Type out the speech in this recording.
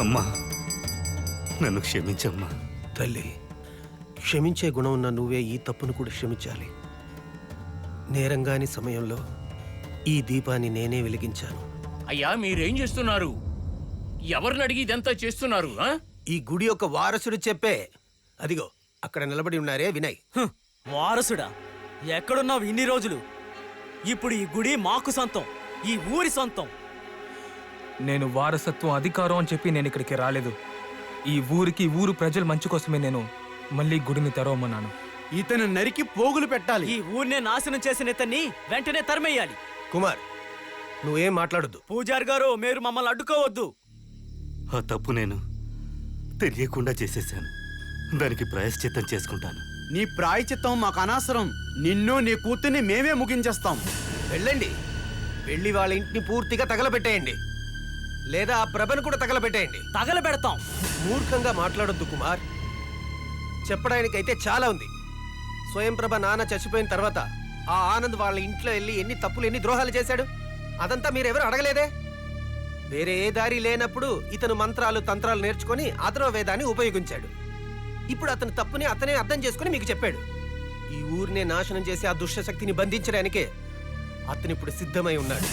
అమ్మా, నన్ను క్షమించమ్మా. తల్లి, క్షమించే గుణం ఉన్న నువ్వే ఈ తప్పును కూడా క్షమించాలి. నేరంగాని సమయంలో ఈ దీపాన్ని నేనే వెలిగించాను. అయ్యా, మీరేం చేస్తున్నారు? ఎవరిని అడిగి ఇదంతా చేస్తున్నారు? ఈ గుడి యొక్క వారసుడు చెప్పే. అదిగో అక్కడ నిలబడి ఉన్నారే వినయ్. వారసుడా? ఎక్కడున్నావు ఇన్ని రోజులు? ఇప్పుడు ఈ గుడి మాకు సొంతం, ఈ ఊరి సొంతం. నేను వారసత్వం అధికారం అని చెప్పి నేను ఇక్కడికి రాలేదు. ఈ ఊరికి ఊరు ప్రజల మంచి కోసమే నేను మళ్ళీ గుడిని తెరవమన్నాను. ఇతను నరికి పోగులు పెట్టాలి. ఈ ఊరినే నాశనం చేసిన ఇతన్ని వెంటనే తరిమేయాలి. కుమార్, నువ్వేం మాట్లాడొద్దు. పూజారి గారు, మీరు మమ్మల్ని అడ్డుకోవద్దు. ఆ తప్పు నేను తెలియకుండా చేసేశాను. దానికి ప్రాయశ్చిత్తం చేసుకుంటాను. నీ ప్రాయచిత్తం మాకు అనవసరం. నిన్ను నీ కూతుర్ని మేమే ముగించేస్తాం. వెళ్ళండి, వెళ్ళి వాళ్ళ ఇంటిని పూర్తిగా తగలబెట్టేయండి, లేదా ఆ ప్రభను కూడా తగలబెట్టేయండి. తగలబెడతాం. మూర్ఖంగా మాట్లాడొద్దు కుమార్. చెప్పడానికైతే చాలా ఉంది. స్వయం ప్రభ నాన్న చచ్చిపోయిన తర్వాత ఆ ఆనంద్ వాళ్ళ ఇంట్లో వెళ్ళి ఎన్ని తప్పులు ఎన్ని ద్రోహాలు చేశాడు, అదంతా మీరెవరు అడగలేదే. వేరే ఏ దారి లేనప్పుడు ఇతను మంత్రాలు తంత్రాలు నేర్చుకుని అథర్వవేదాన్ని ఉపయోగించాడు. ఇప్పుడు అతని తప్పుని అతనే అర్థం చేసుకుని మీకు చెప్పాడు. ఈ ఊరినే నాశనం చేసి ఆ దుష్టశక్తిని బంధించడానికే అతనిప్పుడు సిద్ధమై ఉన్నాడు.